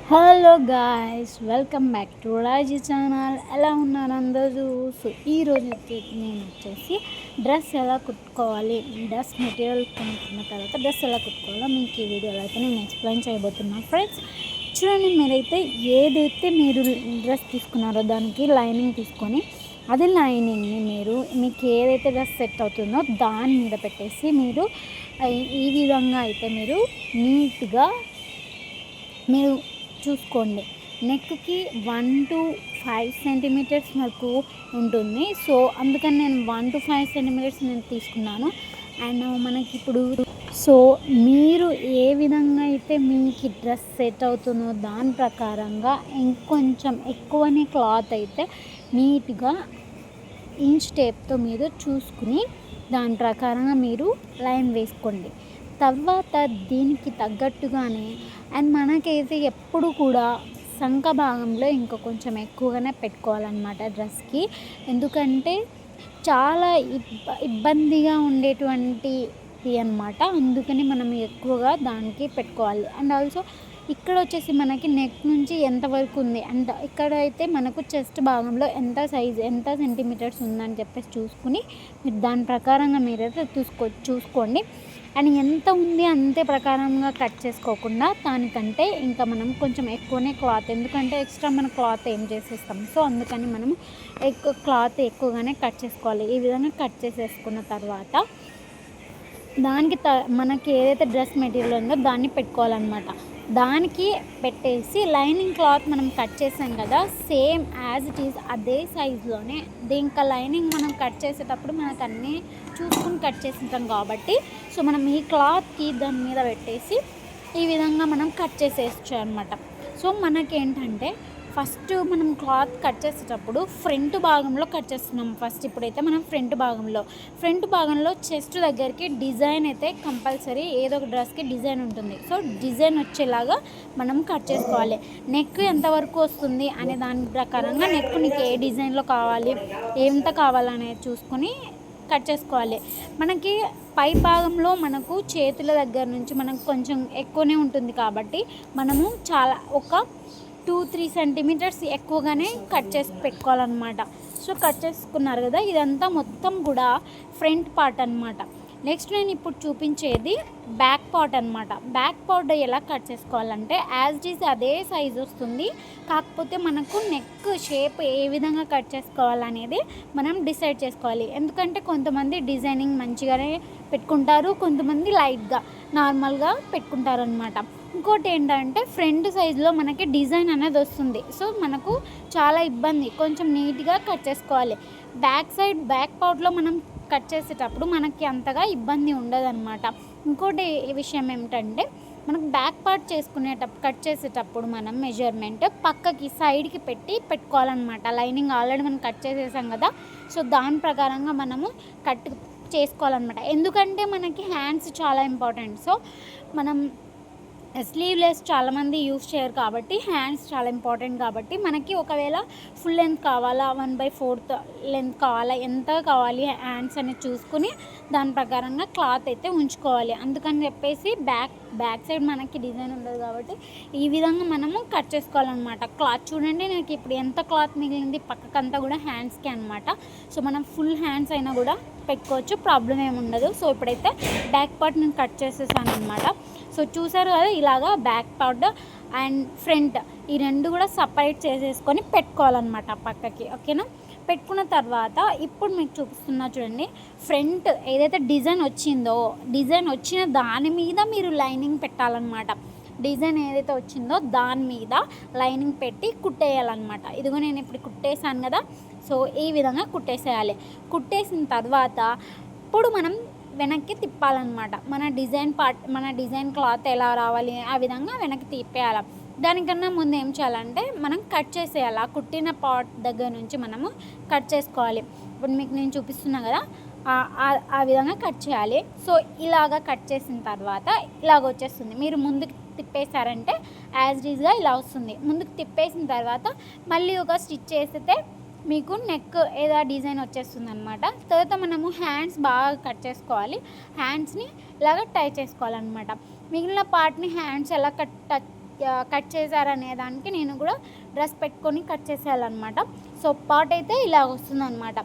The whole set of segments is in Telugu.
Hello guys, welcome back to Raji channel. ఎలా ఉన్నారు అందరూ? సో ఈరోజు నేను వచ్చేసి డ్రెస్ ఎలా కుట్టుకోవాలి, డ్రెస్ మెటీరియల్ కొనుక్కున్న తర్వాత డ్రెస్ ఎలా కుట్టుకోవాలో మీకు ఈ వీడియోలో అయితే నేను ఎక్స్ప్లెయిన్ చేయబోతున్నాను ఫ్రెండ్స్. చూడండి, మీరైతే ఏదైతే మీరు డ్రెస్ తీసుకున్నారో దానికి లైనింగ్ తీసుకొని అదే లైనింగ్ని మీకు ఏదైతే డ్రెస్ సెట్ అవుతుందో దాని మీద పెట్టేసి మీరు ఈ విధంగా అయితే మీరు నీట్గా మీరు చూసుకోండి. నెక్కి 1 to 5 సెంటీమీటర్స్ వరకు ఉంటుంది. సో అందుకని నేను 1 to 5 సెంటీమీటర్స్ నేను తీసుకున్నాను. అండ్ మనకి ఇప్పుడు మీరు ఏ విధంగా అయితే మీకు డ్రెస్ సెట్ అవుతుందో దాని ప్రకారంగా ఇంకొంచెం ఎక్కువనే క్లాత్ అయితే నీట్గా ఇంచ్ టేప్తో మీరు చూసుకుని దాని ప్రకారంగా మీరు లైన్ వేసుకోండి. తర్వాత దీనికి తగ్గట్టుగానే అండ్ మనకైతే ఎప్పుడు కూడా సంక భాగంలో ఇంకా కొంచెం ఎక్కువగానే పెట్టుకోవాలన్నమాట డ్రెస్కి. ఎందుకంటే చాలా ఇబ్బందిగా ఉండేటువంటిది అన్నమాట. అందుకని మనం ఎక్కువగా దానికి పెట్టుకోవాలి. అండ్ ఆల్సో ఇక్కడ వచ్చేసి మనకి నెక్ నుంచి ఎంతవరకు ఉంది అండ్ ఇక్కడ అయితే మనకు చెస్ట్ భాగంలో ఎంత సైజ్ ఎంత సెంటీమీటర్స్ ఉందని చెప్పేసి చూసుకుని మీరు దాని ప్రకారంగా మీరైతే చూసుకోండి. అండ్ ఎంత ఉంది అంతే ప్రకారంగా కట్ చేసుకోకుండా దానికంటే ఇంకా మనం కొంచెం ఎక్కువనే క్లాత్, ఎందుకంటే ఎక్స్ట్రా మన క్లాత్ ఏం చేసేస్తాం. సో అందుకని మనం క్లాత్ ఎక్కువగానే కట్ చేసుకోవాలి. ఈ విధంగా కట్ చేసేసుకున్న తర్వాత దానికి మనకి ఏదైతే డ్రెస్ మెటీరియల్ ఉందో దాన్ని పెట్టుకోవాలన్నమాట. దానికి పెట్టేసి లైనింగ్ క్లాత్ మనం కట్ చేసాం కదా, సేమ్ యాజ్ ఇట్ ఈజ్ అదే సైజులోనే దీనికి లైనింగ్ మనం కట్ చేసేటప్పుడు మనకు అన్నీ చూసుకుని కట్ చేసింటాం కాబట్టి సో మనం ఈ క్లాత్కి దాని మీద పెట్టేసి ఈ విధంగా మనం కట్ చేసేయచ్చు అనమాట. సో మనకేంటంటే ఫస్ట్ మనం క్లాత్ కట్ చేసేటప్పుడు ఫ్రంట్ భాగంలో కట్ చేస్తున్నాం. ఇప్పుడైతే మనం ఫ్రంట్ భాగంలో చెస్ట్ దగ్గరికి డిజైన్ అయితే కంపల్సరీ ఏదో ఒక డ్రెస్కి డిజైన్ ఉంటుంది. సో డిజైన్ వచ్చేలాగా మనం కట్ చేసుకోవాలి. నెక్ ఎంతవరకు వస్తుంది అనే దాని ప్రకారంగా నెక్ నీకు ఏ డిజైన్లో కావాలి, ఎంత కావాలనేది చూసుకొని కట్ చేసుకోవాలి. మనకి పై భాగంలో మనకు చేతుల దగ్గర నుంచి మనకు కొంచెం ఎక్కువనే ఉంటుంది కాబట్టి మనము ఒక 2-3 సెంటీమీటర్స్ ఎక్కువగానే కట్ చేసి పెట్టుకోవాలన్నమాట. సో కట్ చేసుకున్నారు కదా, ఇదంతా మొత్తం కూడా ఫ్రంట్ పార్ట్ అనమాట. నెక్స్ట్ నేను ఇప్పుడు చూపించేది బ్యాక్ పార్ట్ అనమాట. బ్యాక్ పార్ట్ ఎలా కట్ చేసుకోవాలంటే యాజ్ ఇట్ ఈజ్ అదే సైజ్ వస్తుంది, కాకపోతే మనకు నెక్ షేప్ ఏ విధంగా కట్ చేసుకోవాలనేది మనం డిసైడ్ చేసుకోవాలి. ఎందుకంటే కొంతమంది డిజైనింగ్ మంచిగానే పెట్టుకుంటారు, కొంతమంది లైట్గా నార్మల్గా పెట్టుకుంటారు అనమాట. ఇంకోటి ఏంటంటే ఫ్రంట్ సైజులో మనకి డిజైన్ అనేది వస్తుంది. సో మనకు చాలా ఇబ్బంది, కొంచెం నీట్గా కట్ చేసుకోవాలి. బ్యాక్ పార్ట్లో మనం కట్ చేసేటప్పుడు మనకి అంతగా ఇబ్బంది ఉండదు అనమాట. ఇంకోటి విషయం ఏమిటంటే మనకు బ్యాక్ పార్ట్ కట్ చేసేటప్పుడు మనం మెజర్మెంట్ పక్కకి సైడ్కి పెట్టుకోవాలన్నమాట. లైనింగ్ ఆల్రెడీ మనం కట్ చేసేసాం కదా, సో దాని ప్రకారంగా మనము కట్ చేసుకోవాలన్నమాట. ఎందుకంటే మనకి హ్యాండ్స్ చాలా ఇంపార్టెంట్. సో మనం స్లీవ్లెస్ చాలామంది యూస్ చేయరు కాబట్టి హ్యాండ్స్ చాలా ఇంపార్టెంట్ కాబట్టి మనకి ఒకవేళ ఫుల్ లెంత్ కావాలా 1/4 లెంత్ కావాలా ఎంత కావాలి హ్యాండ్స్ అనేది చూసుకుని దాని ప్రకారంగా క్లాత్ అయితే ఉంచుకోవాలి. అందుకని చెప్పేసి బ్యాక్ సైడ్ మనకి డిజైన్ ఉండదు కాబట్టి ఈ విధంగా మనము కట్ చేసుకోవాలన్నమాట. క్లాత్ చూడండి, నాకు ఇప్పుడు ఎంత క్లాత్ మిగిలింది పక్కకంతా కూడా హ్యాండ్స్కి అనమాట. సో మనం ఫుల్ హ్యాండ్స్ అయినా కూడా పెట్టుకోవచ్చు, ప్రాబ్లం ఏమి ఉండదు. సో ఇప్పుడైతే బ్యాక్ పార్ట్ నేను కట్ చేసేసాను అనమాట. సో చూసారు కదా, ఇలాగా బ్యాక్ పార్ట్ అండ్ ఫ్రంట్ ఈ రెండు కూడా సపరేట్ చేసేసుకొని పెట్టుకోవాలన్నమాట పక్కకి. ఓకేనా? పెట్టుకున్న తర్వాత ఇప్పుడు మీకు చూపిస్తున్నా చూడండి, ఫ్రంట్ ఏదైతే డిజైన్ వచ్చిన దాని మీద మీరు లైనింగ్ పెట్టాలన్నమాట. డిజైన్ ఏదైతే వచ్చిందో దాని మీద లైనింగ్ పెట్టి కుట్టేయాలన్నమాట. ఇదిగో నేను ఇప్పుడు కుట్టేసాను కదా, సో ఈ విధంగా కుట్టేసేయాలి. కుట్టేసిన తర్వాత ఇప్పుడు మనం వెనక్కి తిప్పాలన్నమాట. మన డిజైన్ క్లాత్ ఎలా రావాలి ఆ విధంగా వెనక్కి తిప్పేయాలి. దానికన్నా ముందు ఏం చేయాలంటే మనం కట్ చేసేయాలి. ఆ కుట్టిన పార్ట్ దగ్గర నుంచి మనము కట్ చేసుకోవాలి. ఇప్పుడు మీకు నేను చూపిస్తున్నా కదా, ఆ విధంగా కట్ చేయాలి. సో ఇలాగా కట్ చేసిన తర్వాత ఇలాగ వచ్చేస్తుంది. మీరు ముందుకు తిప్పేశారంటే యాజ్ ఇట్ ఈజ్గా ఇలా వస్తుంది. ముందుకు తిప్పేసిన తర్వాత మళ్ళీ ఒక స్టిచ్ చేస్తే మీకు నెక్ ఏదో డిజైన్ వచ్చేస్తుంది అనమాట. తర్వాత మనము హ్యాండ్స్ బాగా కట్ చేసుకోవాలి. హ్యాండ్స్ని ఇలాగ టై చేసుకోవాలన్నమాట. మిగిలిన పార్ట్ని హ్యాండ్స్ ఎలా కట్ చేశారనే దానికి నేను కూడా డ్రెస్ పెట్టుకొని కట్ చేసేయాలన్నమాట. సో పార్ట్ అయితే ఇలా వస్తుందన్నమాట.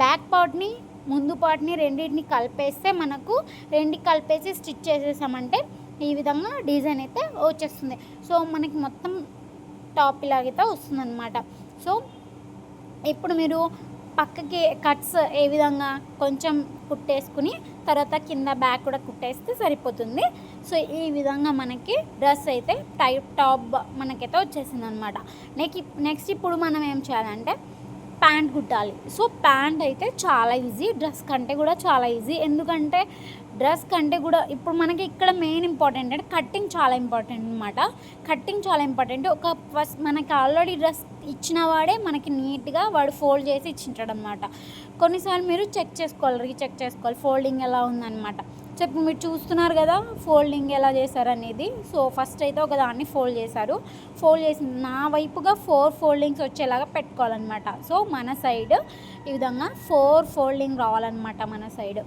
బ్యాక్ పార్ట్ని ముందు పార్ట్ని రెండింటిని కలిపేస్తే మనకు కలిపేసి స్టిచ్ చేసేసామంటే ఈ విధంగా డిజైన్ అయితే వచ్చేస్తుంది. సో మనకి మొత్తం టాప్ ఇలాగైతే వస్తుందన్నమాట. సో ఇప్పుడు మీరు పక్కకి కట్స్ ఏ విధంగా కొంచెం కుట్టేసుకుని తర్వాత కింద బ్యాక్ కూడా కుట్టేస్తే సరిపోతుంది. సో ఈ విధంగా మనకి డ్రెస్ అయితే టాప్ మనకైతే వచ్చేసింది అనమాట. నెక్స్ట్ ఇప్పుడు మనం ఏం చేయాలంటే ప్యాంట్ కుట్టాలి. సో ప్యాంట్ అయితే చాలా ఈజీ, డ్రెస్ కంటే కూడా చాలా ఈజీ. ఎందుకంటే డ్రెస్ కంటే కూడా ఇప్పుడు మనకి ఇక్కడ మెయిన్ ఇంపార్టెంట్ అంటే కట్టింగ్ చాలా ఇంపార్టెంట్ అనమాట. కట్టింగ్ చాలా ఇంపార్టెంట్. ఫస్ట్ మనకి ఆల్రెడీ డ్రెస్ ఇచ్చిన వాడే మనకి నీట్గా వాడు ఫోల్డ్ చేసి ఇచ్చింటాడు అనమాట. కొన్నిసార్లు మీరు చెక్ చేసుకోవాలి ఫోల్డింగ్ ఎలా ఉందన్నమాట. సో ఇప్పుడు మీరు చూస్తున్నారు కదా ఫోల్డింగ్ ఎలా చేశారనేది. సో ఫస్ట్ అయితే ఒక దాన్ని ఫోల్డ్ చేసి నా వైపుగా 4 ఫోల్డింగ్స్ వచ్చేలాగా పెట్టుకోవాలన్నమాట. సో మన సైడ్ ఈ విధంగా 4 ఫోల్డింగ్ రావాలన్నమాట మన సైడ్.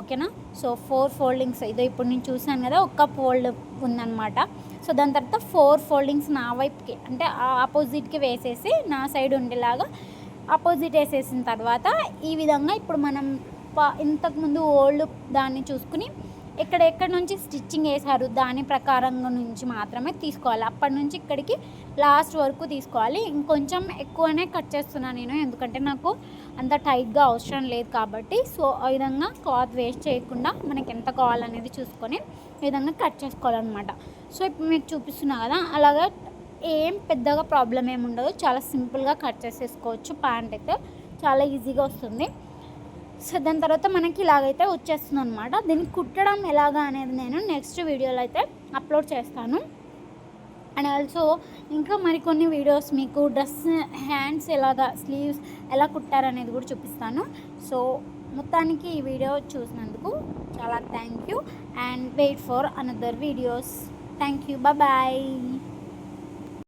ఓకేనా? సో 4 ఫోల్డింగ్స్ ఇదో ఇప్పుడు నేను చూసాను కదా ఒక్క ఫోల్డ్ ఉందన్నమాట. సో దాని తర్వాత 4 ఫోల్డింగ్స్ నా వైపుకి అంటే ఆపోజిట్కి వేసేసి నా సైడ్ ఉండేలాగా ఆపోజిట్ వేసేసిన తర్వాత ఈ విధంగా ఇప్పుడు మనం ఇంతకుముందు ఓల్డ్ దాన్ని చూసుకుని ఎక్కడ నుంచి స్టిచ్చింగ్ వేశారు దాని ప్రకారంగా నుంచి మాత్రమే తీసుకోవాలి. అప్పటి నుంచి ఇక్కడికి లాస్ట్ వరకు తీసుకోవాలి. ఇంకొంచెం ఎక్కువనే కట్ చేస్తున్నాను నేను, ఎందుకంటే నాకు అంత టైట్గా అవసరం లేదు కాబట్టి. సో ఆ విధంగా క్లాత్ వేస్ట్ చేయకుండా మనకి ఎంత కావాలనేది చూసుకొని ఈ విధంగా కట్ చేసుకోవాలన్నమాట. సో ఇప్పుడు మీకు చూపిస్తున్నా కదా అలాగా ఏం పెద్దగా ప్రాబ్లం ఏమి ఉండదు, చాలా సింపుల్గా కట్ చేసేసుకోవచ్చు. ప్యాంట్ అయితే చాలా ఈజీగా వస్తుంది. సో దాని తర్వాత మనకి ఇలాగైతే వచ్చేస్తుంది అనమాట. దీన్ని కుట్టడం ఎలాగా అనేది నేను నెక్స్ట్ వీడియోలో అయితే అప్లోడ్ చేస్తాను. అండ్ ఆల్సో ఇంకా మరికొన్ని వీడియోస్ మీకు డ్రెస్ హ్యాండ్స్ ఎలాగా స్లీవ్స్ ఎలా కుట్టారనేది కూడా చూపిస్తాను. సో మొత్తానికి ఈ వీడియో చూసినందుకు చాలా thank you and wait for another videos. Thank you. Bye.